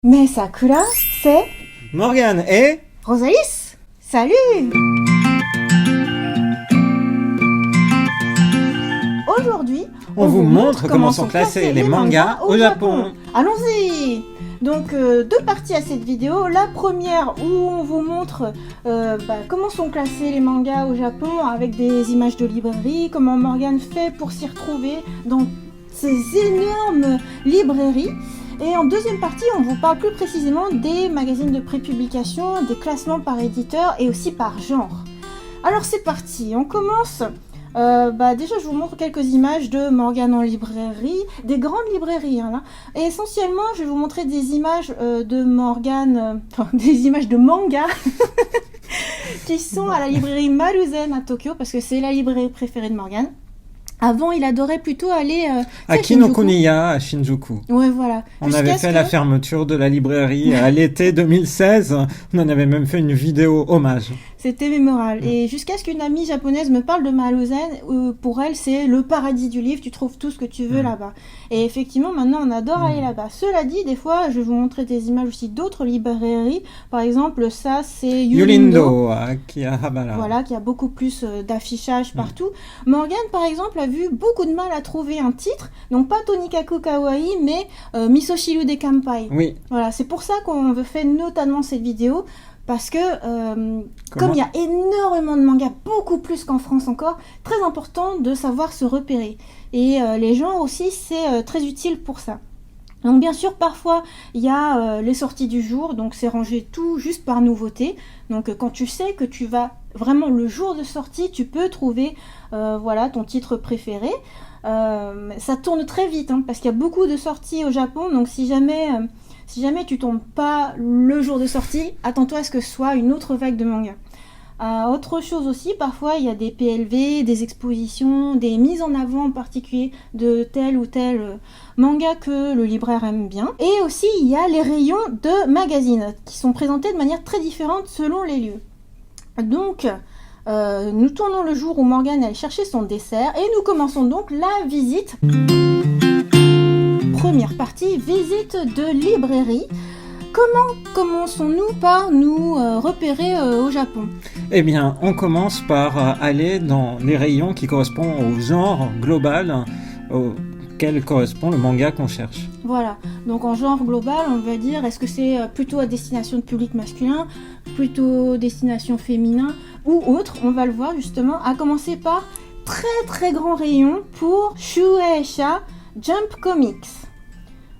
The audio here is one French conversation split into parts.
Mais Sakura, c'est Morgane et Rosalis. Salut! Aujourd'hui, on vous montre comment sont classés les mangas au Japon. Allons-y! Donc, deux parties à cette vidéo. La première où on vous montre comment sont classés les mangas au Japon avec des images de librairie, comment Morgane fait pour s'y retrouver dans ces énormes librairies. Et en deuxième partie, on vous parle plus précisément des magazines de prépublication, des classements par éditeur et aussi par genre. Alors c'est parti, on commence. Déjà, je vous montre quelques images de Morgane en librairie, des grandes librairies. Hein, là. Et essentiellement, je vais vous montrer des images de Morgane, des images de manga qui sont à la librairie Maruzen à Tokyo, parce que c'est la librairie préférée de Morgane. Avant, il adorait plutôt aller à Kinokuniya, à Shinjuku. Ouais, voilà. On avait fait la fermeture de la librairie à l'été 2016. On en avait même fait une vidéo hommage. C'était mémorable. Et jusqu'à ce qu'une amie japonaise me parle de Maruzen, pour elle, c'est le paradis du livre. Tu trouves tout ce que tu veux là-bas. Et effectivement, maintenant, on adore aller là-bas. Cela dit, des fois, je vais vous montrer des images aussi d'autres librairies. Par exemple, ça, c'est Yulindo, à Akihabara. Voilà, qui a beaucoup plus d'affichage partout. Morgane, par exemple, a vu beaucoup de mal à trouver un titre. Donc, pas Tonikaku Kawaii, mais Misoshiru de Kampai. Oui. Voilà, c'est pour ça qu'on veut faire notamment cette vidéo. Parce que, comme il y a énormément de mangas, beaucoup plus qu'en France encore, très important de savoir se repérer. Et les genres aussi, c'est très utile pour ça. Donc bien sûr, parfois, il y a les sorties du jour, donc c'est rangé tout juste par nouveauté. Donc quand tu sais que tu vas vraiment le jour de sortie, tu peux trouver ton titre préféré. Ça tourne très vite, hein, parce qu'il y a beaucoup de sorties au Japon, donc si jamais tu tombes pas le jour de sortie, attends-toi à ce que ce soit une autre vague de manga. Autre chose aussi, parfois il y a des PLV, des expositions, des mises en avant en particulier de tel ou tel manga que le libraire aime bien. Et aussi il y a les rayons de magazines qui sont présentés de manière très différente selon les lieux. Donc nous tournons le jour où Morgane allait chercher son dessert et nous commençons donc la visite. Première partie, visite de librairie. Comment commençons-nous par nous repérer au Japon ? Eh bien, on commence par aller dans les rayons qui correspondent au genre global auquel correspond le manga qu'on cherche. Voilà, donc en genre global, on va dire, est-ce que c'est plutôt à destination de public masculin, plutôt destination féminin ou autre ? On va le voir justement, à commencer par très très grand rayon pour Shueisha Jump Comics.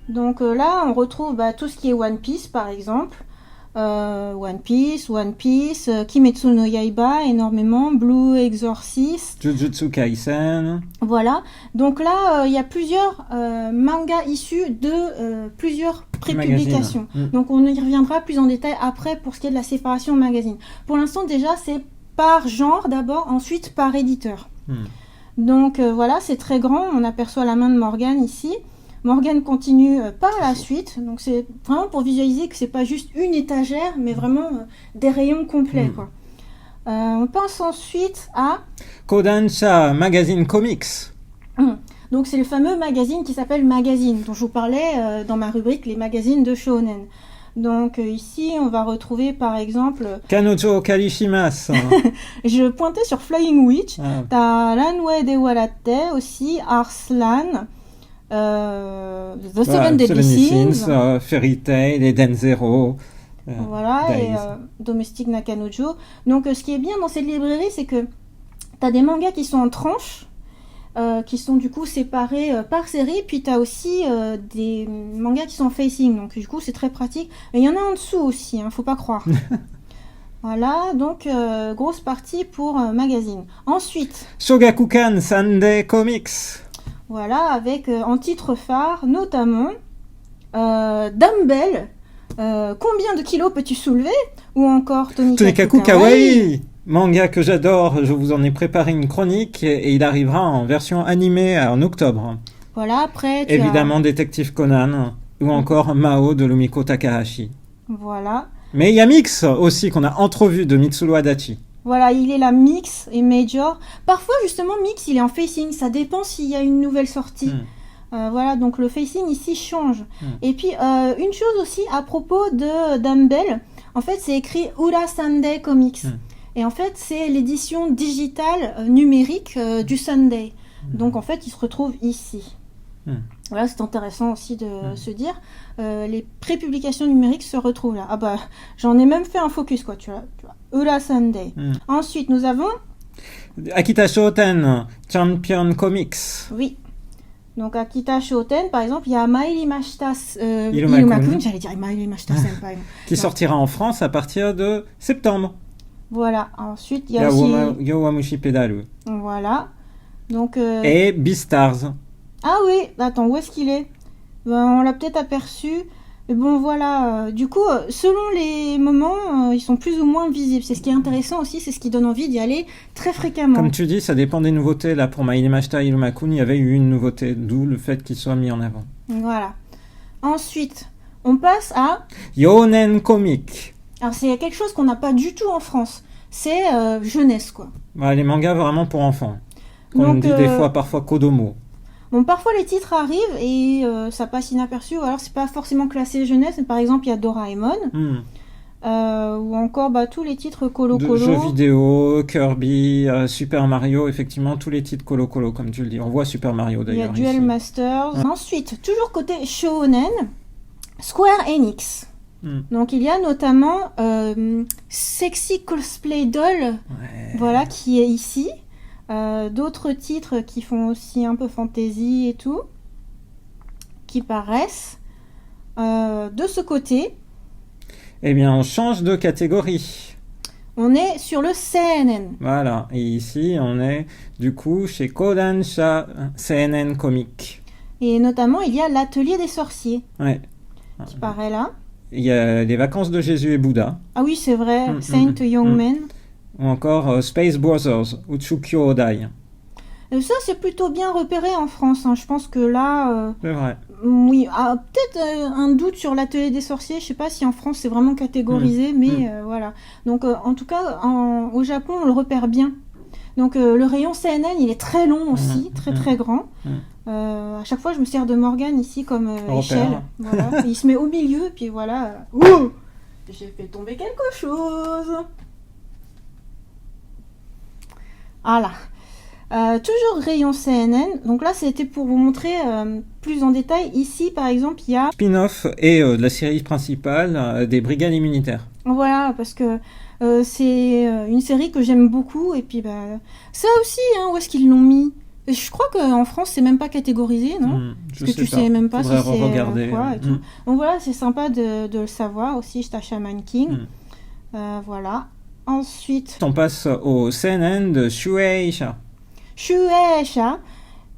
Donc là, on retrouve tout ce qui est One Piece, par exemple. One Piece, Kimetsu no Yaiba, énormément. Blue Exorcist. Jujutsu Kaisen. Voilà. Donc là, il y a plusieurs mangas issus de plusieurs prépublications. Donc on y reviendra plus en détail après pour ce qui est de la séparation magazine. Pour l'instant, déjà, c'est par genre d'abord, ensuite par éditeur. Donc voilà, c'est très grand. On aperçoit la main de Morgane ici. Morgane continue par la suite, donc c'est vraiment pour visualiser que c'est pas juste une étagère, mais vraiment des rayons complets. Quoi. On pense ensuite à Kodansha Magazine Comics. Donc c'est le fameux magazine qui s'appelle Magazine, dont je vous parlais dans ma rubrique les magazines de Shonen. Donc ici on va retrouver par exemple Kanojo Karishimasu. Je pointais sur Flying Witch. T'as Ranway de Warate aussi, Arslan. The Seven Deadly Sins, Fairy Tail, Eden Zero. Voilà, et Domestic Nakanojo. Donc ce qui est bien dans cette librairie, c'est que tu as des mangas qui sont en tranches, qui sont du coup séparés par série, puis tu as aussi des mangas qui sont en facing, donc du coup c'est très pratique. Mais il y en a en dessous aussi, faut pas croire. Voilà, donc grosse partie pour magazine. Ensuite, Shogakukan Sunday Comics. Voilà, avec en titre phare, notamment Dumbbell, combien de kilos peux-tu soulever ? Ou encore Tonikaku Kawaii, manga que j'adore, je vous en ai préparé une chronique et il arrivera en version animée en octobre. Voilà, après évidemment Détective Conan ou encore Mao de Lumiko Takahashi. Voilà. Mais il y a Mix aussi qu'on a entrevu de Mitsuru Adachi. Voilà, il est là mix et major. Parfois, justement, mix, il est en facing. Ça dépend s'il y a une nouvelle sortie. Voilà, donc le facing ici change. Et puis, une chose aussi à propos de Dumbbell, en fait, c'est écrit Ura Sunday Comics. Et en fait, c'est l'édition digitale numérique du Sunday. Donc, en fait, il se retrouve ici. Voilà, c'est intéressant aussi de se dire. Les prépublications numériques se retrouvent là. Ah bah, j'en ai même fait un focus, quoi, tu vois. Ura Sunday. Ensuite, nous avons... Akita Shoten, Champion Comics. Oui. Donc, Akita Shoten, par exemple, il y a Mairimashita Irumakun, j'allais dire Mairimashita Senpai. Qui sortira en France à partir de septembre. Voilà. Ensuite, il y a aussi... Yowamushi Pedalu. Voilà. Donc, et Beastars. Ah oui, attends, où est-ce qu'il est? On l'a peut-être aperçu. Mais bon, voilà. Du coup, selon les moments, ils sont plus ou moins visibles. C'est ce qui est intéressant aussi, c'est ce qui donne envie d'y aller très fréquemment. Comme tu dis, ça dépend des nouveautés. Là, pour Mairimashita Irumakun, il y avait eu une nouveauté, d'où le fait qu'il soit mis en avant. Voilà. Ensuite, on passe à... Yonen Comic. Alors, c'est quelque chose qu'on n'a pas du tout en France. C'est jeunesse, quoi. Voilà, les mangas vraiment pour enfants. Comme on dit des fois, parfois Kodomo. Bon, parfois les titres arrivent et ça passe inaperçu, ou alors c'est pas forcément classé jeunesse, mais par exemple il y a Doraemon, ou encore tous les titres Colo Colo. Jeux vidéo, Kirby, Super Mario, effectivement tous les titres Colo Colo comme tu le dis. On voit Super Mario d'ailleurs. Il y a Duel ici. Masters. Ensuite, toujours côté Shonen, Square Enix. Donc il y a notamment Sexy Cosplay Doll, voilà, qui est ici. D'autres titres qui font aussi un peu fantasy et tout, qui paraissent. De ce côté, eh bien, on change de catégorie. On est sur le CNN. Voilà, et ici, on est du coup chez Kodansha CNN Comic. Et notamment, il y a l'Atelier des sorciers. Ouais. Qui paraît là. Il y a les vacances de Jésus et Bouddha. Ah oui, c'est vrai, Saint Young Men. Ou encore Space Brothers, Utsukyo Odai. Ça, c'est plutôt bien repéré en France. Je pense que là... c'est vrai. Oui, peut-être un doute sur l'Atelier des sorciers. Je ne sais pas si en France, c'est vraiment catégorisé, mais voilà. Donc, en tout cas, au Japon, on le repère bien. Donc, le rayon CNN, il est très long aussi, très grand. À chaque fois, je me sers de Morgane ici comme échelle. Voilà. Il se met au milieu, et puis voilà. Ouh, j'ai fait tomber quelque chose. Voilà. Toujours rayon CNN. Donc là, c'était pour vous montrer plus en détail. Ici, par exemple, il y a... Spin-off et de la série principale des Brigades immunitaires. Voilà, parce que c'est une série que j'aime beaucoup. Et puis, ça aussi, où est-ce qu'ils l'ont mis? Je crois qu'en France, c'est même pas catégorisé, non? Parce que tu sais même pas si c'est quoi et tout. Donc voilà, c'est sympa de le savoir aussi. C'est à Shaman King. Voilà. Ensuite... On passe au CNN de Shueisha. Shueisha.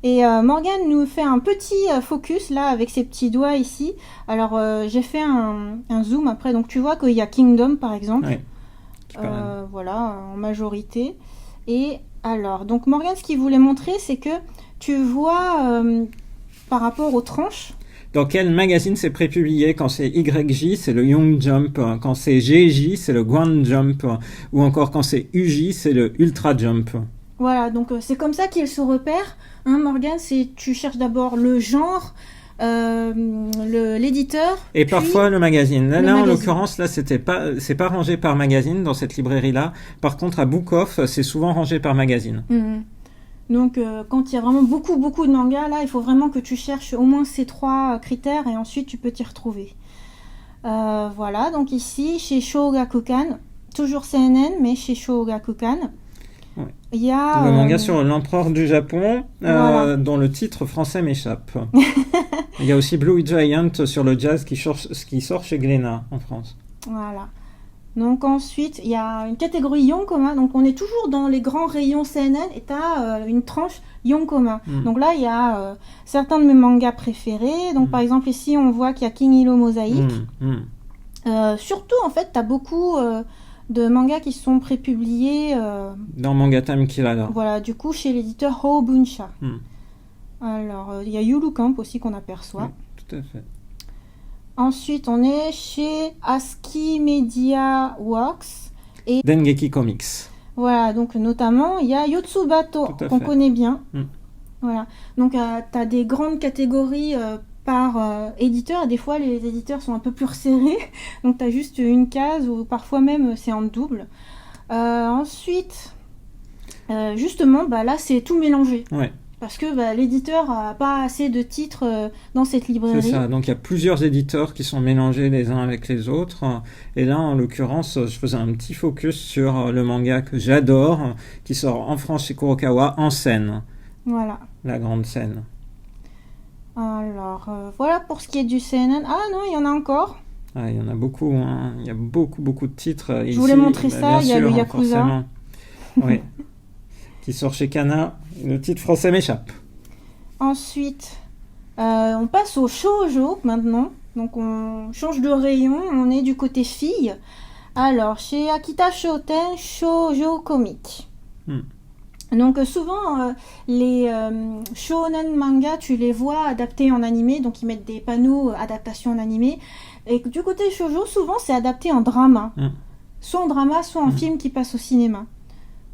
Et Morgane nous fait un petit focus là avec ses petits doigts ici. Alors j'ai fait un zoom après, donc tu vois qu'il y a Kingdom par exemple. Oui. Voilà, en majorité. Et alors, donc Morgane, ce qu'il voulait montrer, c'est que tu vois par rapport aux tranches. Dans quel magazine c'est prépublié? Quand c'est YJ, c'est le Young Jump. Quand c'est GJ, c'est le Grand Jump. Ou encore quand c'est UJ, c'est le Ultra Jump. Voilà, donc c'est comme ça qu'il se repère. Morgane, tu cherches d'abord le genre, l'éditeur. Et parfois le magazine. Là, en l'occurrence, là, c'est pas rangé par magazine dans cette librairie-là. Par contre, à Book Off, c'est souvent rangé par magazine. Donc, quand il y a vraiment beaucoup de mangas, là, il faut vraiment que tu cherches au moins ces 3 critères et ensuite tu peux t'y retrouver. Voilà, donc ici, chez Shogakukan, toujours CNN, mais chez Shogakukan, il y a... Le manga sur l'empereur du Japon, voilà. Dont le titre français m'échappe. Il y a aussi Blue Giant sur le jazz qui sort chez Glénat en France. Voilà. Donc ensuite, il y a une catégorie Yonkoma. Donc on est toujours dans les grands rayons CNN et tu as une tranche Yonkoma. Donc là, il y a certains de mes mangas préférés. Donc par exemple, ici, on voit qu'il y a King Hilo Mosaïque. Surtout, en fait, tu as beaucoup de mangas qui sont prépubliés... dans Manga Time Kirada. Voilà, du coup, chez l'éditeur Hobunsha. Alors, il y a Yulu Camp aussi qu'on aperçoit. Oui, tout à fait. Ensuite, on est chez ASCII Media Works et Dengeki Comics. Voilà, donc notamment, il y a Yotsubato qu'on connaît bien. Voilà. Donc, tu as des grandes catégories par éditeur. Des fois, les éditeurs sont un peu plus resserrés. Donc, tu as juste une case ou parfois même c'est en double. Ensuite, justement, là, c'est tout mélangé. Ouais. Parce que l'éditeur n'a pas assez de titres dans cette librairie. C'est ça, donc il y a plusieurs éditeurs qui sont mélangés les uns avec les autres. Et là, en l'occurrence, je faisais un petit focus sur le manga que j'adore, qui sort en France chez Kurokawa, En Scène. Voilà. La grande scène. Alors, voilà pour ce qui est du CNN. Ah non, il y en a encore. Ah, il y en a beaucoup, hein. Il y a beaucoup de titres. Je voulais montrer ça, il y a le Yakuza. Forcément. Oui. Qui sort chez Kana. Le titre français m'échappe. Ensuite, on passe au shoujo maintenant. Donc on change de rayon, on est du côté fille. Alors, chez Akita Shoten, shoujo comique. Donc souvent, les shonen manga, tu les vois adaptés en animé. Donc ils mettent des panneaux adaptation en animé. Et du côté shoujo, souvent c'est adapté en drama. Soit en drama, soit en film qui passe au cinéma.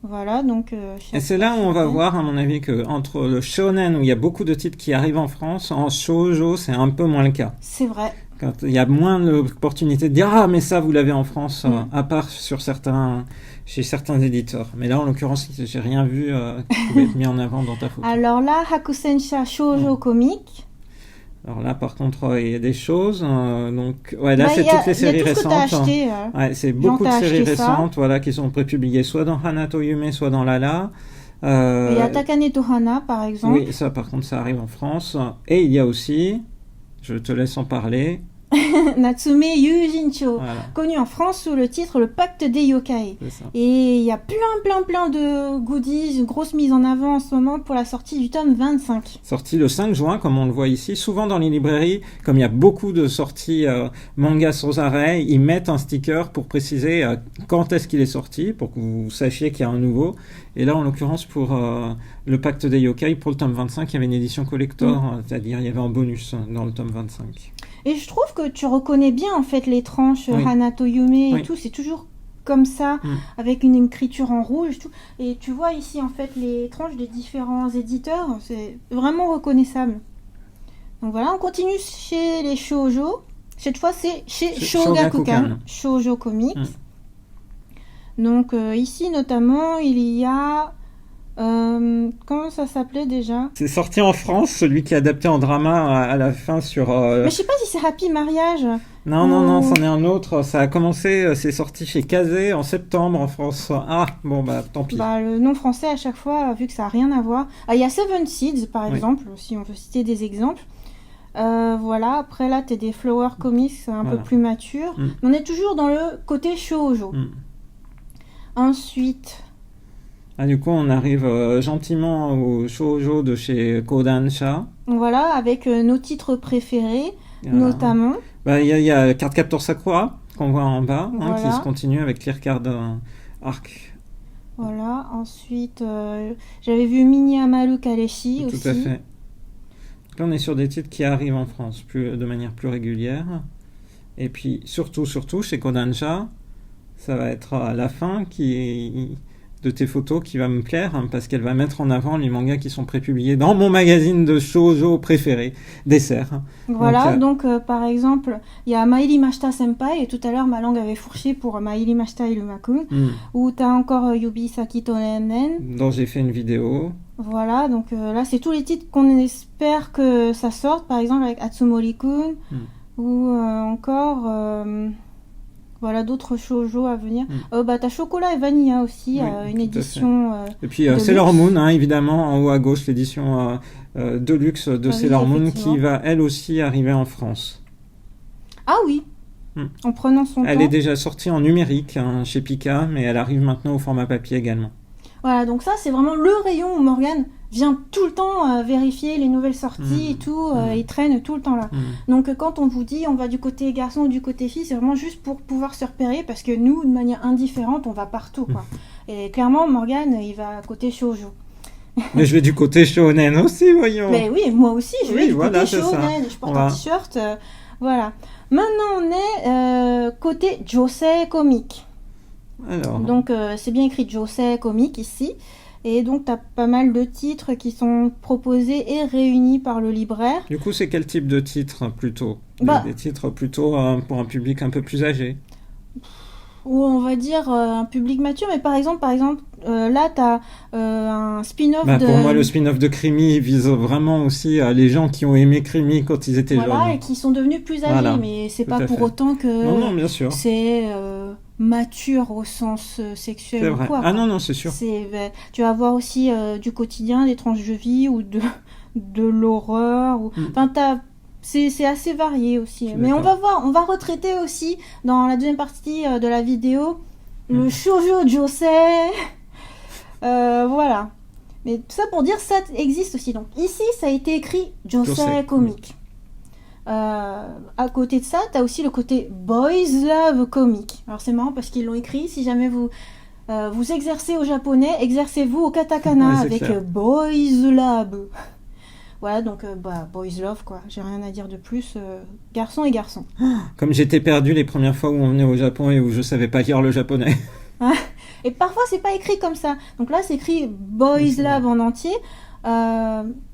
Voilà, donc... et c'est là où on va voir, à mon avis, que entre le shonen, où il y a beaucoup de titres qui arrivent en France, en shoujo, c'est un peu moins le cas. C'est vrai. Quand il y a moins d'opportunités de dire « Ah, mais ça, vous l'avez en France à part chez certains éditeurs. » Mais là, en l'occurrence, j'ai rien vu qui pouvait être mis en avant dans ta photo. Alors là, Hakusensha Shoujo comique. Alors là, par contre, il y a des choses. Donc, ouais, là, c'est toutes les séries récentes. Acheté, ouais, c'est beaucoup de séries récentes, voilà, qui sont prépubliées soit dans Hanato Yume, soit dans Lala. Il y a Takane to Hana, par exemple. Oui, ça, par contre, ça arrive en France. Et il y a aussi, je te laisse en parler, Natsume Yujincho, voilà. Connu en France sous le titre Le Pacte des Yokai. Et il y a plein de goodies, une grosse mise en avant en ce moment pour la sortie du tome 25. Sorti le 5 juin, comme on le voit ici. Souvent dans les librairies, comme il y a beaucoup de sorties manga sans arrêt, ils mettent un sticker pour préciser quand est-ce qu'il est sorti, pour que vous sachiez qu'il y a un nouveau. Et là, en l'occurrence, pour le Pacte des Yokai, pour le tome 25, il y avait une édition collector, c'est-à-dire il y avait un bonus dans le tome 25. Et je trouve que tu reconnais bien en fait les tranches Hanato Yume et tout, c'est toujours comme ça, avec une écriture en rouge. Tout. Et tu vois ici en fait les tranches des différents éditeurs, c'est vraiment reconnaissable. Donc voilà, on continue chez les shoujo. Cette fois c'est chez Shogakukan, Shoujo Comics. Donc ici notamment il y a... comment ça s'appelait déjà? C'est sorti en France, celui qui est adapté en drama à la fin sur... Mais je sais pas si c'est Happy Mariage. Non, c'en est un autre. Ça a commencé, c'est sorti chez Kazé en septembre en France. Ah, bon, tant pis. Le nom français à chaque fois, vu que ça n'a rien à voir. Ah, il y a Seven Seeds, par exemple, si on veut citer des exemples. Voilà, après là, tu as des Flower Comics un peu plus matures. On est toujours dans le côté shoujo. Ensuite... Ah, du coup, on arrive gentiment au shoujo de chez Kodansha. Voilà, avec nos titres préférés, notamment. Il y a Cardcaptor Sakura, qu'on voit en bas, qui se continue avec Clear Card Arc. Voilà, ensuite, j'avais vu Mini Amaru Kaleshi aussi. Tout à fait. Là, on est sur des titres qui arrivent en France de manière plus régulière. Et puis, surtout, chez Kodansha, ça va être à la fin de tes photos qui va me plaire, parce qu'elle va mettre en avant les mangas qui sont prépubliés dans mon magazine de shoujo préféré, Dessert. Voilà, donc par exemple, il y a Mairimashita Senpai, et tout à l'heure ma langue avait fourché pour Mairimashita Irumakun, où tu as encore Yubi Sakito Nen, dont j'ai fait une vidéo. Voilà, donc là c'est tous les titres qu'on espère que ça sorte, par exemple avec Atsumori-kun, ou encore... Voilà, d'autres shoujo à venir. T'as Chocolat et Vanilla aussi, une édition et puis Sailor Moon, évidemment, en haut à gauche, l'édition Deluxe de Sailor Moon qui va, elle aussi, arriver en France. Ah oui, en prenant son temps. Elle est déjà sortie en numérique chez Pika, mais elle arrive maintenant au format papier également. Voilà, donc ça, c'est vraiment le rayon où Morgane vient tout le temps vérifier les nouvelles sorties et tout, il traîne tout le temps là. Donc quand on vous dit on va du côté garçon ou du côté fille, c'est vraiment juste pour pouvoir se repérer, parce que nous, de manière indifférente, on va partout, quoi. Et clairement, Morgane, il va côté shoujo. Mais je vais du côté shonen aussi, voyons. Mais oui, moi aussi, je vais du côté shonen, je porte un t-shirt, voilà. Maintenant, on est côté josei comique. Alors. Donc c'est bien écrit josei comique ici. Et donc, tu as pas mal de titres qui sont proposés et réunis par le libraire. Du coup, c'est quel type de titre plutôt? Des titres plutôt pour un public un peu plus âgé? Ou on va dire un public mature, mais par exemple là, tu as un spin-off de... Pour moi, le spin-off de Crimi vise vraiment aussi les gens qui ont aimé Crimi quand ils étaient jeunes. Voilà, et qui sont devenus plus âgés, mais c'est pas pour autant que non, bien sûr. c'est mature au sens sexuel ou quoi. Ah non, c'est sûr. Tu vas voir aussi du quotidien, des tranches de vie ou de l'horreur. Enfin, c'est assez varié aussi. Mais on va retraiter aussi dans la deuxième partie de la vidéo le shoujo josei. Voilà. Mais tout ça pour dire ça existe aussi. Donc ici, ça a été écrit josei comic. À côté de ça, tu as aussi le côté boys love comic. Alors c'est marrant parce qu'ils l'ont écrit. Si jamais vous exercez au japonais, exercez-vous au katakana avec boys love. Voilà, donc boys love, quoi. J'ai rien à dire de plus. Garçon et garçon. Comme j'étais perdu les premières fois où on venait au Japon et où je savais pas lire le japonais. Et parfois, c'est pas écrit comme ça. Donc là, c'est écrit boys love en entier.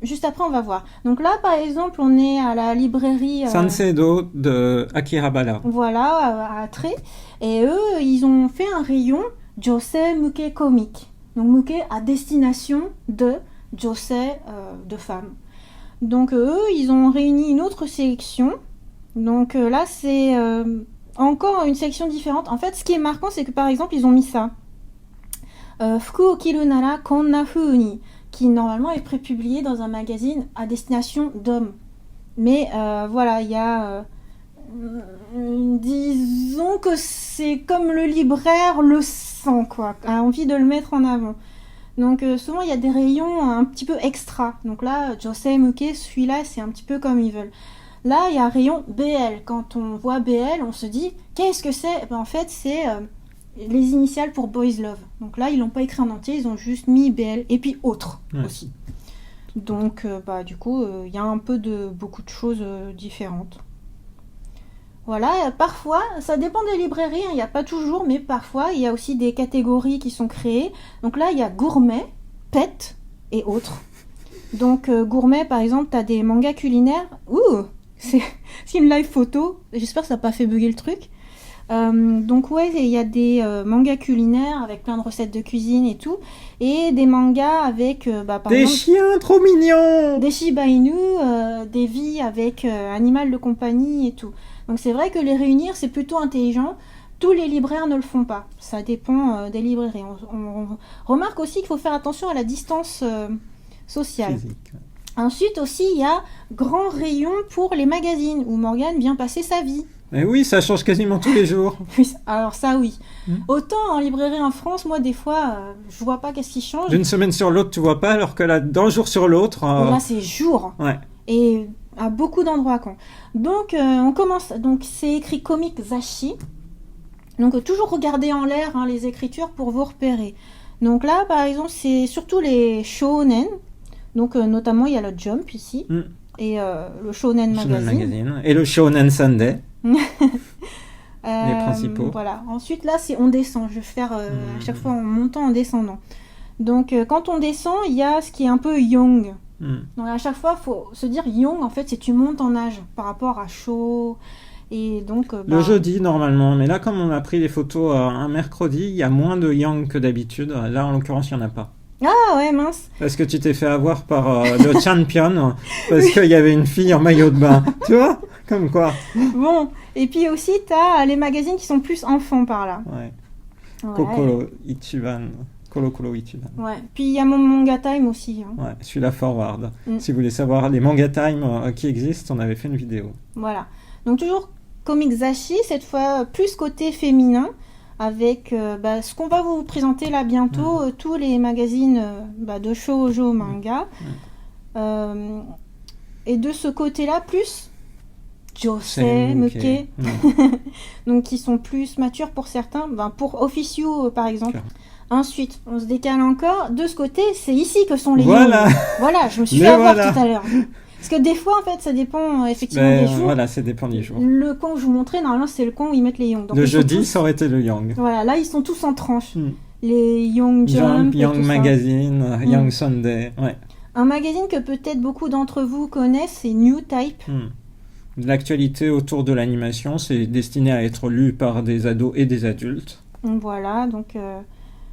Juste après, on va voir. Donc là, par exemple, on est à la librairie... Sanseido de Akihabara. Voilà, à Tré. Et eux, ils ont fait un rayon Josei Muke Comic. Donc Muke à destination de Josei, de femmes. Donc eux, ils ont réuni une autre sélection. Donc là, c'est encore une sélection différente. En fait, ce qui est marquant, c'est que par exemple, ils ont mis ça. Fuku o kiru nara konna fuu ni, qui normalement est prépublié dans un magazine à destination d'hommes. Mais voilà, il y a... disons que c'est comme le libraire le sent, quoi, a envie de le mettre en avant. Donc souvent il y a des rayons un petit peu extra. Donc là, Josei Muke, celui-là, c'est un petit peu comme ils veulent. Là, il y a un rayon BL. Quand on voit BL, on se dit, qu'est-ce que c'est ? En fait, c'est les initiales pour Boys Love. Donc là, ils l'ont pas écrit en entier, ils ont juste mis BL et puis autre aussi. Donc du coup, il y a un peu de beaucoup de choses différentes. Voilà, parfois, ça dépend des librairies, il n'y a pas toujours, mais parfois, il y a aussi des catégories qui sont créées. Donc là, il y a gourmet, pet et autres. Donc gourmet, par exemple, tu as des mangas culinaires. C'est une live photo, j'espère que ça n'a pas fait bugger le truc. Donc ouais, il y a des mangas culinaires avec plein de recettes de cuisine et tout, et des mangas avec par des exemple, chiens trop mignons, des Shiba Inu, des vies avec animal de compagnie et tout. Donc c'est vrai que les réunir, c'est plutôt intelligent. Tous les libraires ne le font pas. Ça dépend des librairies. On remarque aussi qu'il faut faire attention à la distance sociale. Physique. Ensuite aussi, il y a grand rayon pour les magazines où Morgane vient passer sa vie. Mais oui, ça change quasiment tous les jours. Alors ça, oui. Autant en librairie en France, moi, des fois, je vois pas qu'est-ce qui change. D'une semaine sur l'autre, tu vois pas, alors que là, d'un jour sur l'autre... Là, c'est jour. Ouais. Et à beaucoup d'endroits, quoi. Donc, on commence... Donc, c'est écrit Comic Zashi. Donc, toujours regarder en l'air les écritures pour vous repérer. Donc là, par exemple, c'est surtout les shonen. Donc, notamment, il y a le Jump ici. Et le Shonen Magazine. Et le Shonen Sunday. Les principaux. Voilà. Ensuite, là, on descend. Je vais faire à chaque fois en montant, en descendant. Donc, quand on descend, il y a ce qui est un peu young. Donc, à chaque fois, il faut se dire young, en fait, c'est tu montes en âge par rapport à show. Et donc, le jeudi, normalement. Mais là, comme on a pris les photos un mercredi, il y a moins de young que d'habitude. Là, en l'occurrence, il n'y en a pas. Ah ouais, mince. Parce que tu t'es fait avoir par le champion, parce qu'il y avait une fille en maillot de bain. Tu vois ? Comme quoi. Bon, et puis aussi, t'as les magazines qui sont plus enfants par là. Ouais. Kokoro Ichiban. Kolo Ichiban. Ouais, puis il y a mon Manga Time aussi. Ouais, celui-là forward. Si vous voulez savoir les Manga Time qui existent, on avait fait une vidéo. Voilà. Donc toujours Comic Zashi, cette fois plus côté féminin, avec ce qu'on va vous présenter là bientôt, tous les magazines de shoujo manga. Et de ce côté-là, plus Josei Muke, donc qui sont plus matures pour certains, pour Officiu par exemple. Ensuite, on se décale encore. De ce côté, c'est ici que sont les Voilà. Voilà, je me suis fait avoir tout à l'heure. Parce que des fois, en fait, ça dépend effectivement des jours. Voilà, ça dépend des jours. Le coin que je vous montrais, normalement, c'est le coin où ils mettent les young. Donc, le jeudi, ça aurait été le yang. Voilà, là, ils sont tous en tranche. les Young Jump, et Young tout ça. Magazine, Young Sunday, ouais. Un magazine que peut-être beaucoup d'entre vous connaissent, c'est New Type. L'actualité autour de l'animation, c'est destiné à être lu par des ados et des adultes. Voilà, donc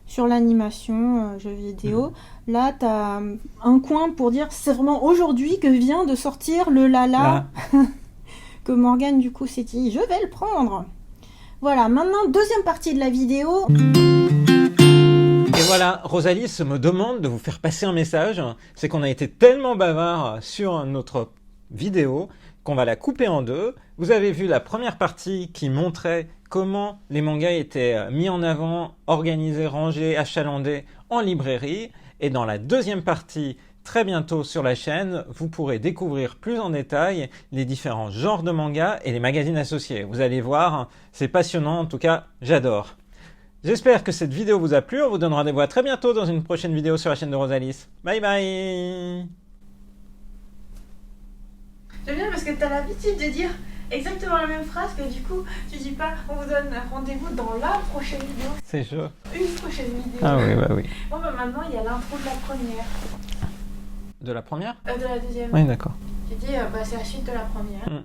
sur l'animation, jeux vidéo, là, tu as un coin pour dire c'est vraiment aujourd'hui que vient de sortir le Lala, que Morgane, du coup, s'est dit, je vais le prendre. Voilà, maintenant, deuxième partie de la vidéo. Et voilà, Rosalis me demande de vous faire passer un message. C'est qu'on a été tellement bavard sur notre vidéo qu'on va la couper en deux. Vous avez vu la première partie qui montrait comment les mangas étaient mis en avant, organisés, rangés, achalandés en librairie. Et dans la deuxième partie, très bientôt sur la chaîne, vous pourrez découvrir plus en détail les différents genres de mangas et les magazines associés. Vous allez voir, c'est passionnant, en tout cas, j'adore. J'espère que cette vidéo vous a plu. On vous donne rendez-vous à très bientôt dans une prochaine vidéo sur la chaîne de Rosalis. Bye bye. J'aime bien parce que tu as l'habitude de dire exactement la même phrase, que du coup, tu dis pas on vous donne rendez-vous dans la prochaine vidéo. C'est chaud. Une prochaine vidéo. Ah oui, bah oui. Bon, bah maintenant, il y a l'intro de la première. De la première ? De la deuxième. Oui, d'accord. J'ai dit, c'est la suite de la première.